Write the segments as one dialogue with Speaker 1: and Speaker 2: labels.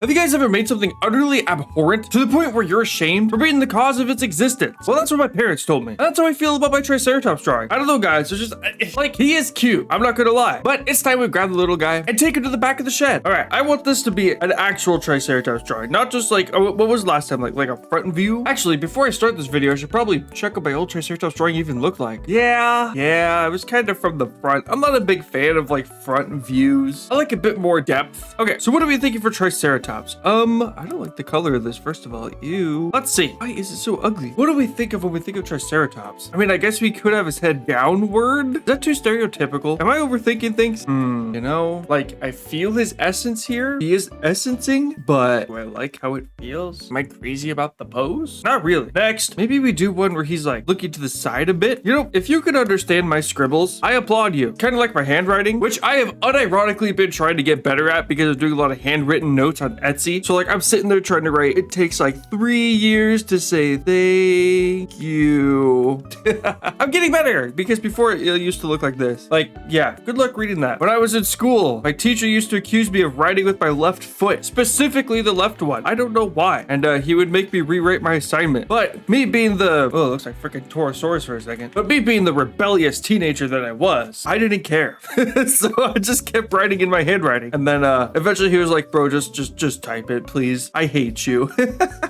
Speaker 1: Have you guys ever made something utterly abhorrent to the point where you're ashamed for being the cause of its existence? Well, that's what my parents told me. And that's how I feel about my Triceratops drawing. I don't know, guys. It's just, like, he is cute. I'm not gonna lie. But it's time we grab the little guy and take him to the back of the shed. All right, I want this to be an actual Triceratops drawing, not just like, what was last time? Like a front view? Actually, before I start this video, I should probably check what my old Triceratops drawing even looked like. Yeah, it was kind of from the front. I'm not a big fan of like front views. I like a bit more depth. Okay, so what are we thinking for Triceratops? I don't like the color of this, first of all. Ew. Let's see. Why is it so ugly? What do we think of when we think of Triceratops? I mean, I guess we could have his head downward. Is that too stereotypical? Am I overthinking things? You know, like I feel his essence here. He is essencing, but do I like how it feels? Am I crazy about the pose? Not really. Next, maybe we do one where he's like looking to the side a bit. You know, if you can understand my scribbles, I applaud you. Kind of like my handwriting, which I have unironically been trying to get better at because I'm doing a lot of handwritten notes on Etsy. So like I'm sitting there trying to write. It takes like 3 years to say thank you. I'm getting better because before it used to look like this. Like, yeah, good luck reading that. When I was in school, my teacher used to accuse me of writing with my left foot, specifically the left one. I don't know why. And he would make me rewrite my assignment. But me being the, oh, it looks like freaking Torosaurus for a second. But me being the rebellious teenager that I was, I didn't care. So I just kept writing in my handwriting. And then eventually he was like, bro, just type it, please. I hate you.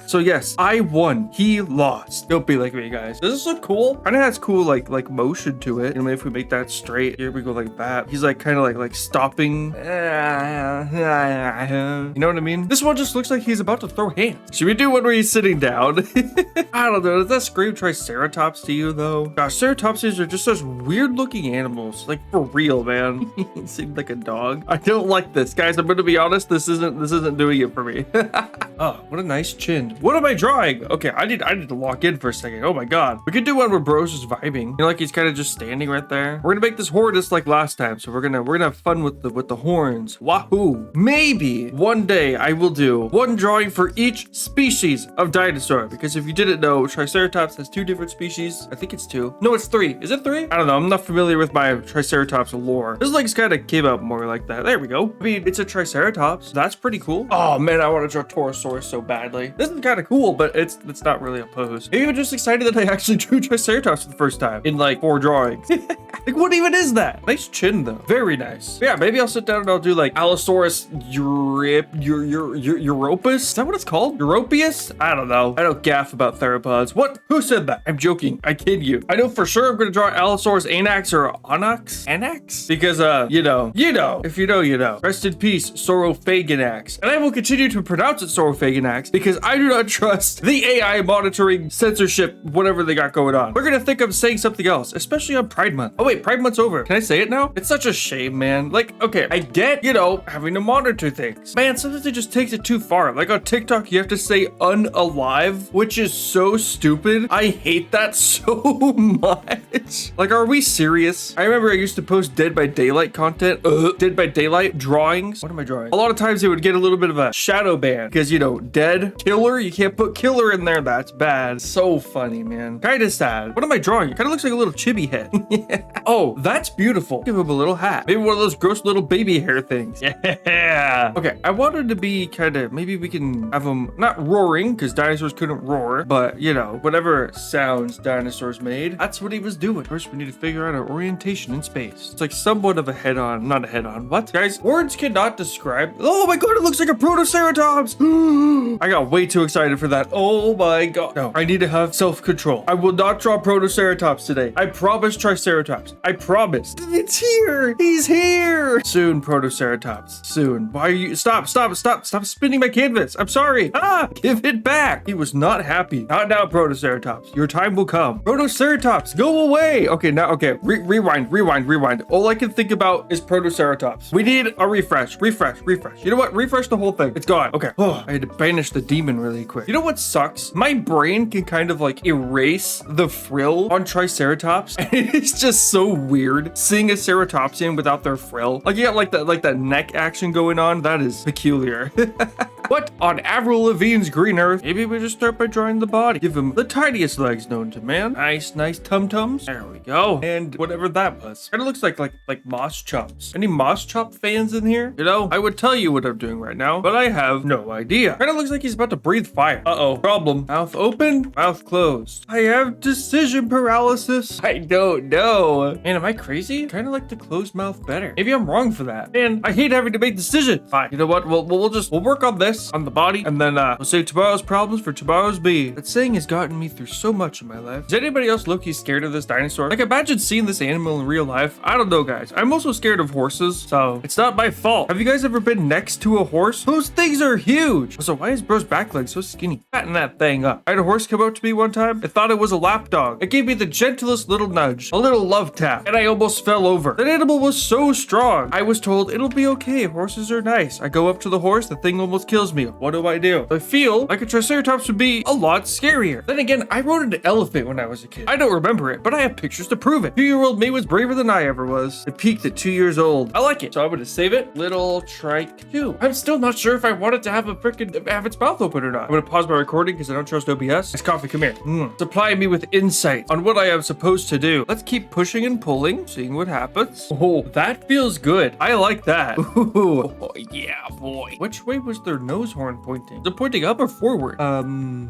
Speaker 1: So yes, I won. He lost. Don't be like me, guys. Does this look cool? Kind of has cool like motion to it. You know, if we make that straight, here we go like that. He's like kind of like stopping. You know what I mean? This one just looks like he's about to throw hands. Should we do one where he's sitting down? I don't know. Does that scream Triceratops to you though? Gosh, Ceratopses are just such weird looking animals. Like for real, man. He seemed like a dog. I don't like this, guys. I'm gonna be honest. This isn't doing it for me. Oh, what a nice chin. What am I drawing? Okay, I need to lock in for a second. Oh my god. We could do one where bro's just vibing. You know, like he's kind of just standing right there. We're gonna make this horror just like last time. So we're gonna have fun with the horns. Wahoo. Maybe one day I will do one drawing for each species of dinosaur. Because if you didn't know, Triceratops has 2 different species. I think it's 2. No, it's 3. Is it 3? I don't know. I'm not familiar with my Triceratops lore. This legs kind of came out more like that. There we go. I mean, it's a Triceratops. That's pretty cool. Oh man, I want to draw Torosaurus so badly. This is kind of cool, but it's not really a pose. Maybe I'm just excited that I actually drew Triceratops for the first time in like 4 drawings. Like what even is that? Nice chin though. Very nice. Yeah, maybe I'll sit down and I'll do like Allosaurus Europus. Is that what it's called? Europeus? I don't know. I don't gaff about theropods. What? Who said that? I'm joking. I kid you. I know for sure I'm gonna draw Allosaurus anax or onyx? Anax? Because you know. If you know, you know. Rest in peace, Saurophaganax. And I will continue to pronounce it Saurophaganax because I do not trust the AI monitoring censorship, whatever they got going on. We're gonna think I'm saying something else, especially on Pride Month. Oh wait, Pride Month's over. Can I say it now? It's such a shame, man. Like, okay, I get, you know, having to monitor things. Man, sometimes it just takes it too far. Like on TikTok, you have to say unalive, which is so stupid. I hate that so much. Like, are we serious? I remember I used to post Dead by Daylight content, Dead by Daylight drawings. What am I drawing? A lot of times it would get a little bit of a shadow ban because, you know, dead, killer, you can't put killer in there. That's bad. So funny, man. Kind of sad. What am I drawing? It kind of looks like a little chibi head. Yeah. Oh, that's beautiful. Give him a little hat. Maybe one of those gross little baby hair things. Yeah. Okay, I wanted to be kind of, maybe we can have him not roaring because dinosaurs couldn't roar, but you know, whatever sounds dinosaurs made, that's what he was doing. First, we need to figure out our orientation in space. It's like somewhat of a head on, not a head on. What? Guys, words cannot describe. Oh my god, it looks like a Protoceratops. I got way too excited for that. Oh my god. No, I need to have self-control. I will not draw Protoceratops today. I promise Triceratops. I promise. It's here. He's here. Soon, Protoceratops. Soon. Why are you? Stop spinning my canvas. I'm sorry. Give it back. He was not happy. Not now, Protoceratops. Your time will come. Protoceratops, go away. Okay, now, okay. Rewind. All I can think about is Protoceratops. We need a refresh. You know what? Refresh the whole thing. It's gone. Okay. Oh, I had to banish the demon really quick. You know what sucks? My brain can kind of like erase the frill on Triceratops. And it's just so weird seeing a Ceratopsian without their frill. Like you got like that neck action going on. That is peculiar. What on Avril Lavigne's Green Earth? Maybe we just start by drawing the body. Give him the tiniest legs known to man. Nice tum-tums. There we go. And whatever that was. Kind of looks like moss chops. Any moss chop fans in here? You know, I would tell you what I'm doing right now, but I have no idea. Kind of looks like he's about to breathe fire. Uh-oh. Problem. Mouth open, mouth closed. I have decision paralysis. I don't know. Man, am I crazy? Kind of like the closed mouth better. Maybe I'm wrong for that. And I hate having to make decisions. Fine. You know what? We'll work on this, on the body, and then we'll save tomorrow's problems for tomorrow's bee. That saying has gotten me through so much in my life. Is anybody else low-key scared of this dinosaur? Like, imagine seeing this animal in real life. I don't know, guys. I'm also scared of horses, so it's not my fault. Have you guys ever been next to a horse? Those things are huge. Also, why is bro's back leg so skinny? Fatten that thing up. I had a horse come up to me one time. I thought it was a lap dog. It gave me the gentlest little nudge, a little love tap, and I almost fell over. That animal was so strong. I was told it'll be okay. Horses are nice. I go up to the horse. The thing almost kills me. What do? I feel like a Triceratops would be a lot scarier. Then again, I rode an elephant when I was a kid. I don't remember it, but I have pictures to prove it. 2-year-old me was braver than I ever was. It peaked at 2 years old. I like it, so I'm gonna save it. Little trike 2. I'm still not sure if I want it to have its mouth open or not. I'm gonna pause my recording because I don't trust OBS. Nice coffee, come here. Supply me with insight on what I am supposed to do. Let's keep pushing and pulling, seeing what happens. Oh, that feels good. I like that. Ooh. Oh, yeah, boy. Which way was their nose horn pointing? Is it pointing up or forward?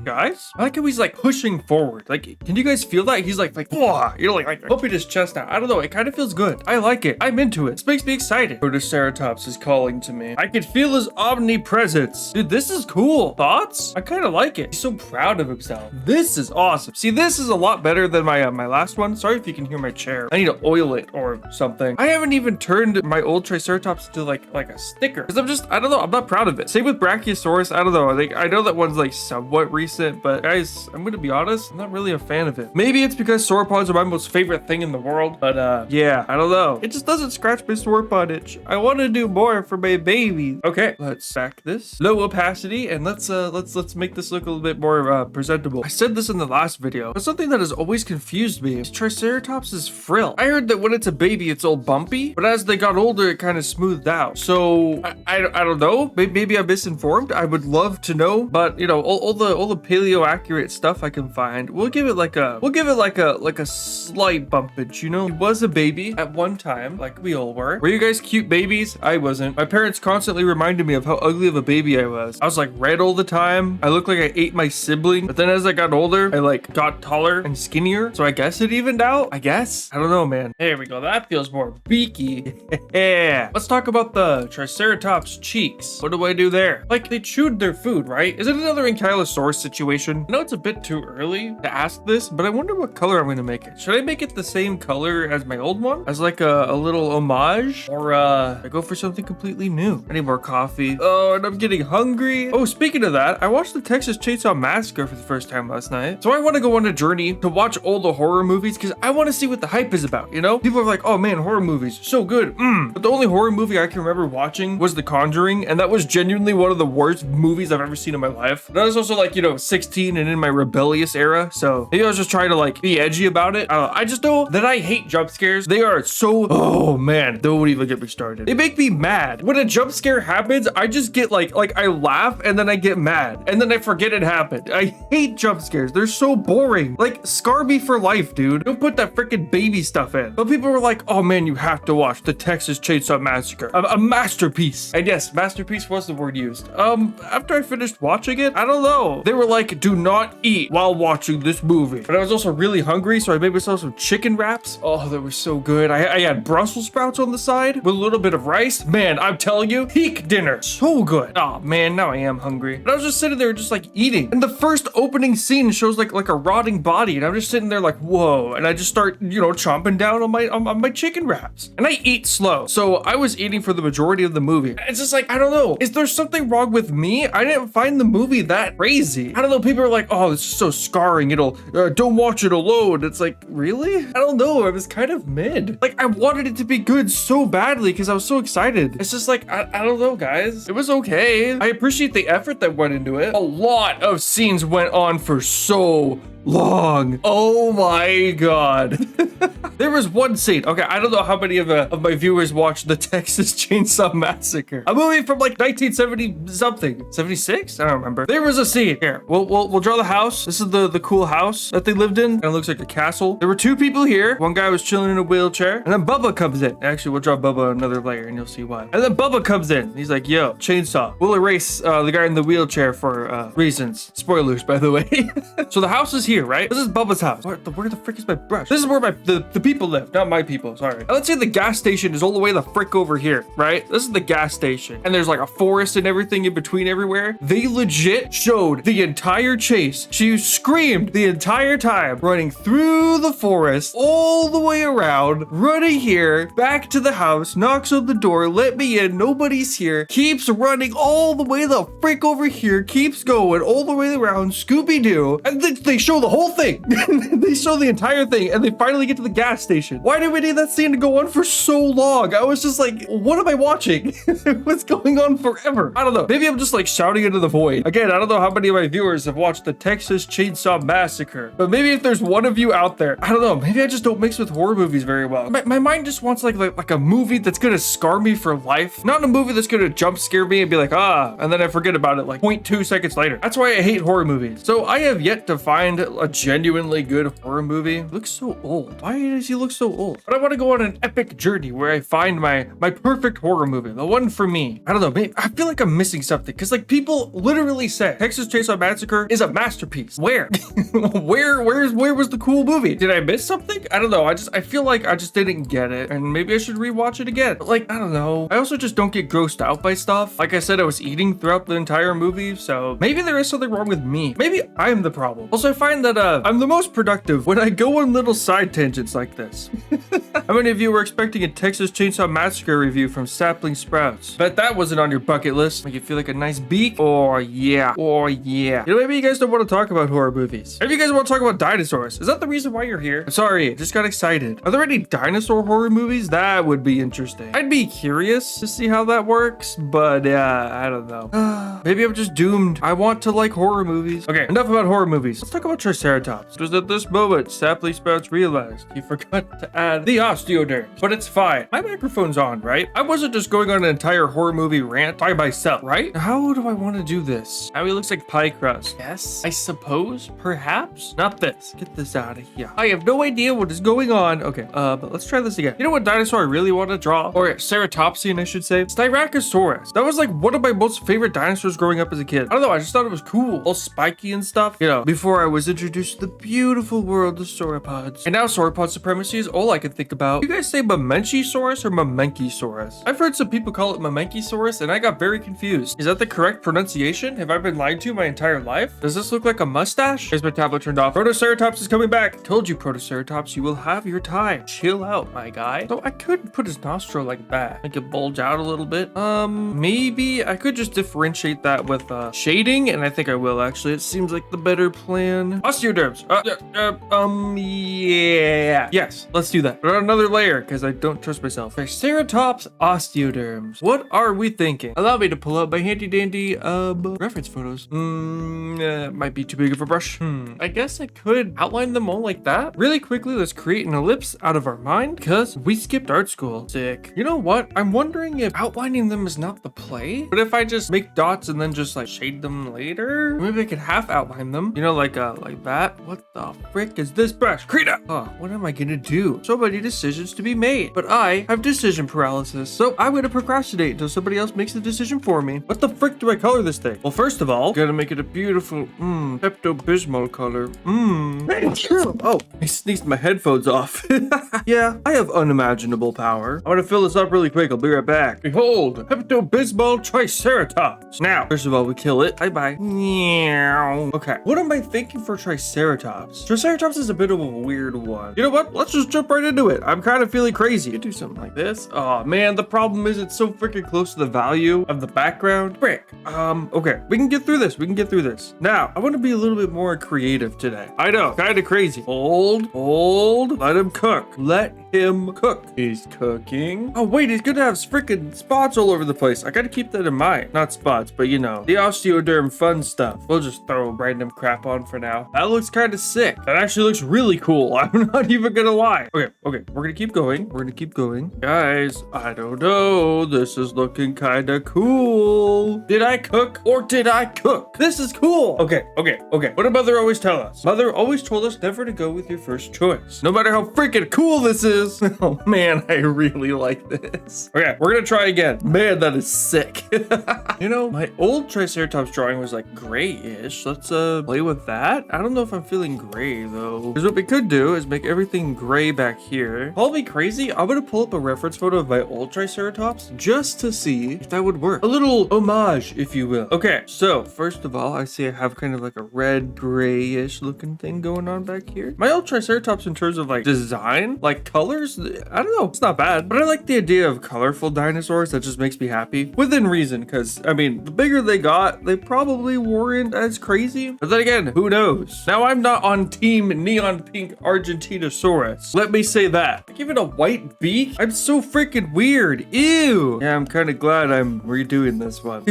Speaker 1: Guys? I like how he's like pushing forward. Like, can you guys feel that? He's like, whoa, you know, like pumping his chest out. I don't know. It kind of feels good. I like it. I'm into it. This makes me excited. Triceratops is calling to me. I can feel his omnipresence. Dude, this is cool. Thoughts? I kind of like it. He's so proud of himself. This is awesome. See, this is a lot better than my my last one. Sorry if you can hear my chair. I need to oil it or something. I haven't even turned my old Triceratops to like a sticker because I don't know. I'm not proud of it. Same with Brachiosaurus. I don't know. I know that one's like somewhat recent, but guys, I'm gonna be honest. I'm not really a fan of it. Maybe it's because sauropods are my most favorite thing in the world, but yeah, I don't know. It just doesn't scratch my sauropod itch. I want to do more for my baby. Okay, let's back this. Low opacity, and let's make this look a little bit more presentable. I said this in the last video, but something that has always confused me is Triceratops' frill. I heard that when it's a baby, it's all bumpy, but as they got older, it kind of smoothed out. So I don't know. Maybe I'm misinformed. I would love to know, but you know, all the paleo accurate stuff I can find, we'll give it like a slight bumpage. You know, he was a baby at one time, like we all were. Were you guys cute babies? I wasn't. My parents constantly reminded me of how ugly of a baby I was. I was like red all the time. I looked like I ate my sibling. But then as I got older, I like got taller and skinnier. So I guess it evened out. I guess. I don't know, man. There we go. That feels more beaky. Yeah. Let's talk about the Triceratops cheeks. What do I do there? Like, they chewed their food, right? Is it another Ankylosaurus situation? I know it's a bit too early to ask this, but I wonder what color I'm going to make it. Should I make it the same color as my old one? As like a little homage? Or I go for something completely new? I need more coffee. Oh, and I'm getting hungry. Oh, speaking of that, I watched the Texas Chainsaw Massacre for the first time last night. So I want to go on a journey to watch all the horror movies because I want to see what the hype is about, you know? People are like, oh man, horror movies, so good. But the only horror movie I can remember watching was The Conjuring, and that was genuinely one of the worst movies I've ever seen in my life. And I was also like, you know, 16 and in my rebellious era, so maybe I was just trying to like be edgy about it. I just know that I hate jump scares. They are so, oh man, don't even get me started. They make me mad. When a jump scare happens, I just get like I laugh and then I get mad and then I forget it happened. I hate jump scares. They're so boring. Like, scar me for life, dude. Don't put that freaking baby stuff in. But people were like, oh man, you have to watch the Texas Chainsaw Massacre. A masterpiece. And yes, masterpiece was the word used. After I finished watching it, I don't know. They were like, do not eat while watching this movie. But I was also really hungry, so I made myself some chicken wraps. Oh, they were so good. I had Brussels sprouts on the side with a little bit of rice. Man, I'm telling you, peak dinner. So good. Oh man, now I am hungry. But I was just sitting there just like eating. And the first opening scene shows like a rotting body. And I'm just sitting there like, whoa. And I just start, you know, chomping down on my chicken wraps. And I eat slow. So I was eating for the majority of the movie. It's just like, I don't know. Is there something wrong with me? I didn't find the movie that crazy. I don't know. People are like, oh, this is so scarring. It'll, don't watch it alone. It's like, really? I don't know. It was kind of mid. Like, I wanted it to be good so badly because I was so excited. It's just like, I don't know, guys. It was okay. I appreciate the effort that went into it. A lot of scenes went on for so long. Oh my God. There was one scene. Okay, I don't know how many of my viewers watched the Texas Chainsaw Massacre, a movie from like 1970 something, 76. I don't remember. There was a scene here. We'll draw the house. This is the cool house that they lived in, and it looks like a castle. There were two people here. One guy was chilling in a wheelchair, and then Bubba comes in. Actually, we'll draw Bubba another layer, and you'll see why. And then Bubba comes in. He's like, "Yo, chainsaw." We'll erase the guy in the wheelchair for reasons. Spoilers, by the way. So the house is here, right? This is Bubba's house. Where the frick is my brush? This is where the people live, not my people. Sorry. And let's say the gas station is all the way the frick over here, right? This is the gas station, and there's like a forest and everything in between everywhere. They legit showed the entire chase. She screamed the entire time, running through the forest, all the way around, running here, back to the house, knocks on the door, let me in, nobody's here, keeps running all the way the frick over here, keeps going all the way around, Scooby-Doo, and they show the whole thing. They show the entire thing, and they finally get to the gas station. Why did we need that scene to go on for so long? I was just like, what am I watching? What's going on forever? I don't know. Maybe I'm just like shouting into the void. Again, I don't know how many of my viewers have watched the Texas Chainsaw Massacre, but maybe if there's one of you out there, I don't know, maybe I just don't mix with horror movies very well. My mind just wants like a movie that's gonna scar me for life, not a movie that's gonna jump scare me and be like, and then I forget about it like 0.2 seconds later. That's why I hate horror movies. So I have yet to find a genuinely good horror movie. It looks so old. Why does he look so old? But I want to go on an epic journey where I find my perfect horror movie, the one for me. I don't know, maybe I feel like I'm missing something, because like people literally say Texas Chainsaw Massacre is a masterpiece. Where? where was the cool movie? Did I miss something? I don't know. I feel like I just didn't get it, and maybe I should rewatch it again. But like, I don't know. I also just don't get grossed out by stuff. Like I said, I was eating throughout the entire movie, so maybe there is something wrong with me. Maybe I'm the problem. Also, I find that I'm the most productive when I go on little side tangents like this. How many of you were expecting a Texas Chainsaw Massacre review from Sapling Sprouts? Bet that wasn't on your bucket list. Make you feel like a nice beak? Oh yeah. Oh yeah. You know, maybe you guys don't want to talk about horror movies. Maybe you guys want to talk about dinosaurs. Is that the reason why you're here? I'm sorry, I just got excited. Are there any dinosaur horror movies? That would be interesting. I'd be curious to see how that works, but I don't know. Maybe I'm just doomed. I want to like horror movies. Okay, enough about horror movies. Let's talk about Triceratops. It was at this moment Sapling Sprouts realized he forgot to add the osteoderms, but it's fine. My microphone's on, right? I wasn't just going on an entire horror movie rant by myself, right? How do I want to do this? Now he looks like pie crust. Yes, I suppose, perhaps. Not this. Get this out of here. I have no idea what is going on. Okay, but let's try this again. You know what dinosaur I really want to draw? Or ceratopsian, I should say. Styracosaurus. That was like one of my most favorite dinosaurs growing up as a kid. I don't know, I just thought it was cool. All spiky and stuff. You know, before I was introduced to the beautiful world of sauropods. And now sauropod supremacy is all I can think about. You guys say Mamenchisaurus or Mamenchisaurus? I've heard some people call it Mamenchisaurus, and I got very confused. Is that the correct pronunciation? Have I been lied to my entire life? Does this look like a mustache? Here's my tablet turned off. Protoceratops is coming back. Told you, Protoceratops, you will have your time. Chill out, my guy. So I could put his nostril like that. Make it bulge out a little bit. Maybe I could just differentiate that with shading, and I think I will actually. It seems like the better plan. Osteoderms. Yeah. Yes, let's do that. But on another layer, because I don't trust myself. Triceratops osteoderms. What are we thinking? Allow me to pull out my handy dandy reference photos. Might be too big of a brush. I guess I could outline them all like that. Really quickly, let's create an ellipse out of our mind, because we skipped art school. Sick. You know what? I'm wondering if outlining them is not the play, but if I just make dots and then just like shade them later, maybe I could half outline them. You know, like that. What the frick is this brush? Krita! What am I gonna do? So many decisions to be made, but I have decision paralysis, so I'm gonna procrastinate until somebody else makes the decision for me. What the frick do I color this thing? Well, first of all, gotta make it a beautiful, Pepto-Bismol color. Oh, I sneezed my headphones off. Yeah, I have unimaginable power. I'm gonna fill this up really quick. I'll be right back. Behold, Pepto-Bismol Triceratops. Now, first of all, we kill it. Bye-bye. Okay, what am I thinking for Triceratops? Triceratops is a bit of a weird one. You know what? Let's just jump right into it. I'm kind of feeling crazy. You do something like this. Oh man, the problem is it's so freaking close to the value of the background. Frick. Okay, we can get through this. We can get through this. Now, I want to be a little bit more creative today. I know, kind of crazy. Hold. Let him cook. Let him cook. He's cooking. Oh wait, he's gonna have freaking spots all over the place. I gotta keep that in mind. Not spots, but you know, the osteoderm fun stuff. We'll just throw random crap on for now. That looks kind of sick. That actually looks really cool. I'm not even gonna gonna lie. Okay, we're gonna keep going. We're gonna keep going. Guys, I don't know. This is looking kind of cool. Did I cook or did I cook? This is cool. Okay. What did mother always tell us? Mother always told us never to go with your first choice, no matter how freaking cool this is. Oh man, I really like this. Okay, we're gonna try again. Man, that is sick. You know, my old Triceratops drawing was like grayish. Let's play with that. I don't know if I'm feeling gray though, because what we could do is make everything gray back here. Call me crazy, I'm gonna pull up a reference photo of my old Triceratops just to see if that would work. A little homage, if you will. Okay, so first of all, I see I have kind of like a red grayish looking thing going on back here. My old Triceratops, in terms of like design, like colors, I don't know, it's not bad, but I like the idea of colorful dinosaurs. That just makes me happy within reason, because I mean, the bigger they got, they probably weren't as crazy, but then again, who knows? Now I'm not on team neon pink Argentinosaurus, let me say that. Like, even a white beak, I'm so freaking weird. Ew. Yeah, I'm kind of glad I'm redoing this one.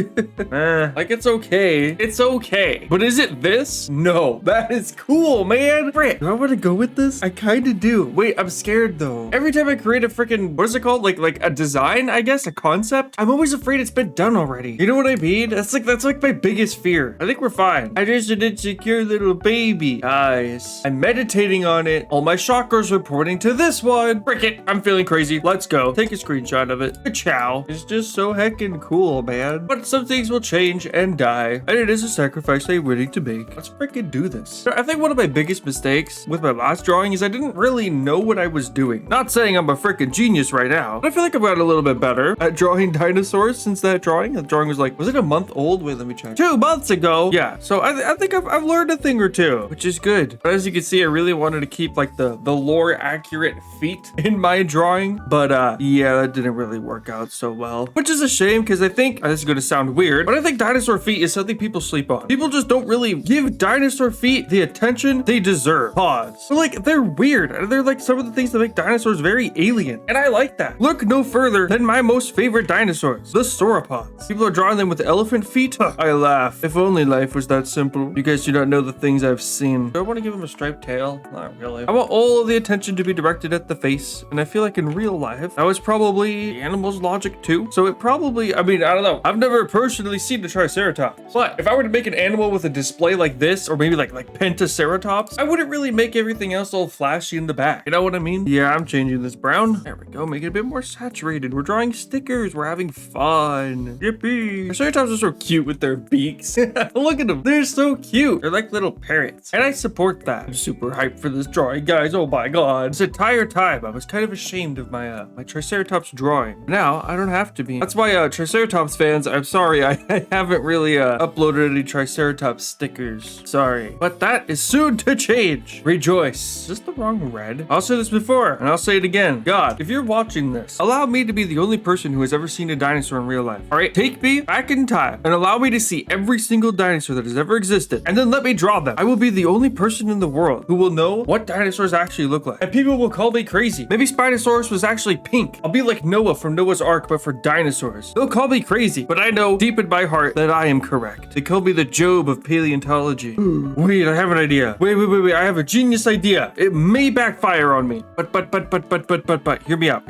Speaker 1: Like, it's okay, but is it this? No, that is cool, man. Frick, do I want to go with this? I kind of do. Wait, I'm scared though. Every time I create a freaking, what is it called, like a design, I guess, a concept, I'm always afraid it's been done already. You know what I mean? That's like my biggest fear. I think we're fine. I just an insecure little baby. Guys, I'm meditating on it. All my chakras are pointing to this one. Frick it, I'm feeling crazy. Let's go. Take a screenshot of it. Ciao. It's just so heckin' cool, man. But some things will change and die, and it is a sacrifice I'm willing to make. Let's freaking do this. I think one of my biggest mistakes with my last drawing is I didn't really know what I was doing. Not saying I'm a freaking genius right now, but I feel like I've gotten a little bit better at drawing dinosaurs since that drawing. The drawing was like, was it a month old? Wait, let me check. 2 months ago. Yeah, so I think I've learned a thing or two, which is good. But as you can see, I really wanted to keep like the lore accurate feet in my drawing, but yeah, that didn't really work out so well, which is a shame, because I think this is going to sound weird, but I think dinosaur feet is something people sleep on. People just don't really give dinosaur feet the attention they deserve. Pause. But like, they're weird. They're like some of the things that make dinosaurs very alien, and I like that. Look no further than my most favorite dinosaurs, the sauropods. People are drawing them with elephant feet. I laugh. If only life was that simple. You guys do not know the things I've seen. Do I want to give him a striped tail? Not really. I want all of the attention to be directed at the face, and I feel like in real life, that was probably the animal's logic too. So it probably, I mean, I don't know. I've never personally seen the Triceratops, but if I were to make an animal with a display like this, or maybe like Pentaceratops, I wouldn't really make everything else all flashy in the back. You know what I mean? Yeah, I'm changing this brown. There we go. Make it a bit more saturated. We're drawing stickers. We're having fun. Yippee. Triceratops are so cute with their beaks. Look at them. They're so cute. They're like little parrots, and I support that. I'm super hyped for this drawing, guys. Oh my god. This entire time, I was kind of ashamed of my Triceratops drawing. Now, I don't have to be. That's why, Triceratops fans, I'm sorry. I haven't really uploaded any Triceratops stickers. Sorry. But that is soon to change. Rejoice. Is this the wrong red? I'll say this before, and I'll say it again. God, if you're watching this, allow me to be the only person who has ever seen a dinosaur in real life. All right, take me back in time and allow me to see every single dinosaur that has ever existed, and then let me draw them. I will be the only person in the world who will know what dinosaurs actually look like. And people will call me crazy. Maybe Spinosaurus was actually pink. I'll be like Noah from Noah's Ark, but for dinosaurs. They'll call me crazy, but I know deep in my heart that I am correct. They call me the Job of paleontology. Wait, I have an idea. Wait, I have a genius idea. It may backfire on me, but, hear me out.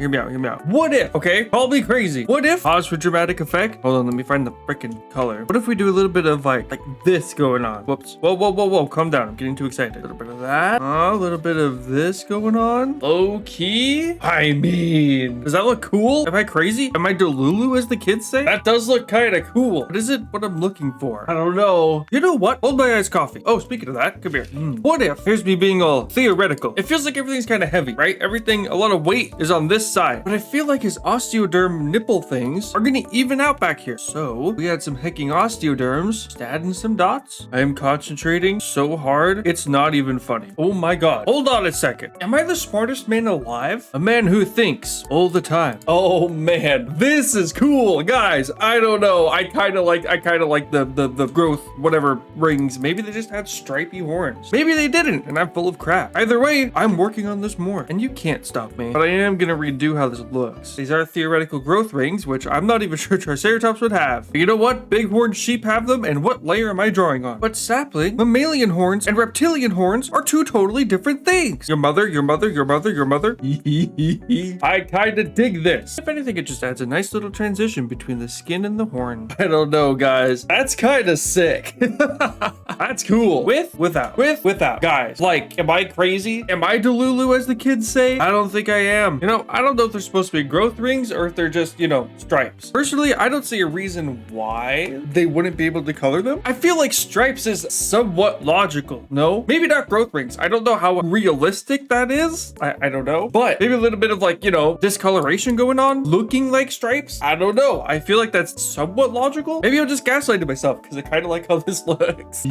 Speaker 1: What if, okay, call me crazy. What if, pause for dramatic effect. Hold on, let me find the freaking color. What if we do a little bit of like this going on? Whoops. Whoa, calm down. I'm getting too excited. A little bit of that. A little bit of this going on. Low key. I mean, does that look cool? Am I crazy? Am I Delulu, as the kids say? That does look kind of cool. But is it what I'm looking for? I don't know. You know what? Hold my iced coffee. Oh, speaking of that, come here. What if, here's me being all theoretical. It feels like everything's kind of heavy, right? Everything, a lot of weight is on this side, but I feel like his osteoderm nipple things are gonna even out back here. So we had some hecking osteoderms, just adding some dots. I am concentrating so hard, it's not even funny. Oh my god. Hold on a second. Am I the smartest man alive? A man who thinks all the time. Oh man, this is cool, guys. I don't know. I kind of like the growth, whatever rings. Maybe they just had stripy horns. Maybe they didn't, and I'm full of crap. Either way, I'm working on this more, and you can't stop me. But I am gonna redo how this looks. These are theoretical growth rings, which I'm not even sure Triceratops would have. But you know what? Bighorn sheep have them, and what layer am I drawing on? But sapling, mammalian horns, and reptilian horns are two totally different things. Your mother mother, your mother, your mother, your mother. I kind of dig this. If anything, it just adds a nice little transition between the skin and the horn. I don't know, guys. That's kind of sick. That's cool. With, without. Guys, like, am I crazy? Am I Delulu, as the kids say? I don't think I am. You know, I don't know if they're supposed to be growth rings or if they're just, you know, stripes. Personally, I don't see a reason why they wouldn't be able to color them. I feel like stripes is somewhat logical. No, maybe not growth rings. I don't know how realistic that is. I don't know, but maybe a little bit of like, you know, discoloration going on, looking like stripes. I don't know. I feel like that's somewhat logical. Maybe I'm just gaslighting myself because I kind of like how this looks.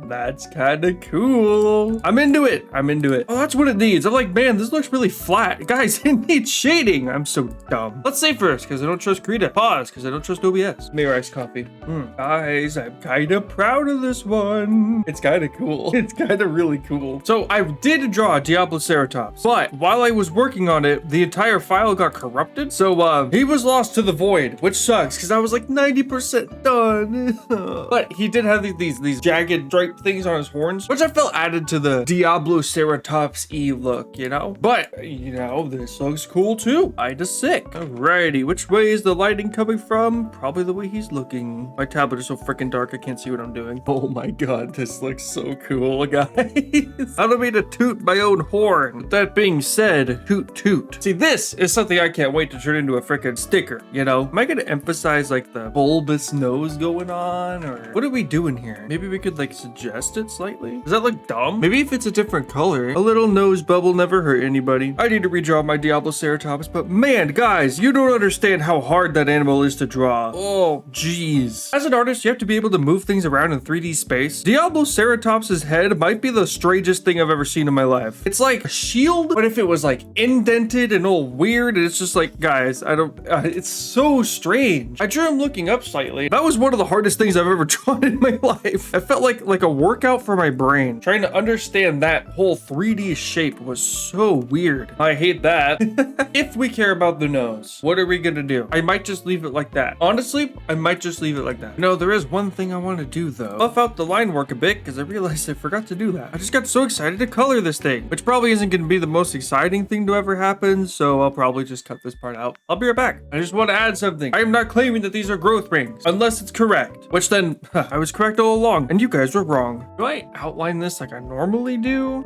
Speaker 1: That's kind of cool. I'm into it. Oh, that's what it needs. I'm like, man, this looks really flat. Guys, it needs shading. I'm so dumb. Let's save first because I don't trust Krita. Pause because I don't trust OBS. Mayor iced coffee. Guys, I'm kind of proud of this one. It's kind of cool. It's kind of really cool. So I did draw a Triceratops, but while I was working on it, the entire file got corrupted. So he was lost to the void, which sucks because I was like 90% done. But he did have these jagged stripe things on his horns, which I felt added to the Triceratops-y look, you know? But, you know, this looks cool too. Kinda sick. Alrighty, which way is the lighting coming from? Probably the way he's looking. My tablet is so freaking dark, I can't see what I'm doing. Oh my god, this looks so cool, guys. I don't mean to toot my own horn. With that being said, toot toot. See, this is something I can't wait to turn into a freaking sticker, you know? Am I gonna emphasize like the bulbous nose going on, or what are we doing here? Maybe we could like suggest it slightly? Does that look dumb? Maybe if it's a different color. A little nose bubble never hurt anybody. I need to redraw my Triceratops, but man, guys, you don't understand how hard that animal is to draw. Oh, jeez. As an artist, you have to be able to move things around in 3D space. Triceratops' head might be the strangest thing I've ever seen in my life. It's like a shield, but if it was like indented and all weird, and it's just like, guys, I don't, it's so strange. I drew him looking up slightly. That was one of the hardest things I've ever drawn in my life. I felt like a workout for my brain. Trying to understand that whole 3D shape was so weird. I hate that. If we care about the nose, what are we gonna do? I might just leave it like that. Honestly, I might just leave it like that. No, there is one thing I want to do though. Buff out the line work a bit because I realized I forgot to do that. I just got so excited to color this thing, which probably isn't going to be the most exciting thing to ever happen, so I'll probably just cut this part out. I'll be right back. I just want to add something. I am not claiming that these are growth rings, unless it's correct, which then, I was correct all along, and you guys were wrong. Do I outline this like I normally do?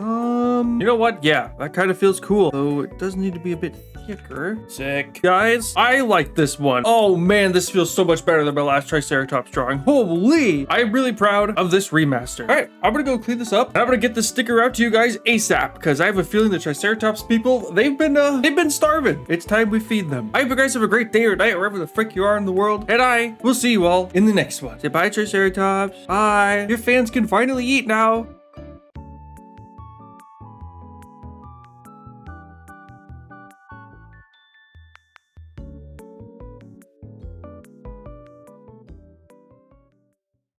Speaker 1: You know what? Yeah, that kind of feels cool, though it does need to be a bit thicker. Sick. Guys, I like this one. Oh man, this feels so much better than my last Triceratops drawing. Holy! I'm really proud of this remaster. All right, I'm gonna go clean this up, and I'm gonna get this sticker out to you guys ASAP, because I have a feeling the Triceratops people, they've been starving. It's time we feed them. I hope you guys have a great day or night, wherever the frick you are in the world, and I will see you all in the next one. Say bye, Triceratops. Bye. Your fans can finally eat now.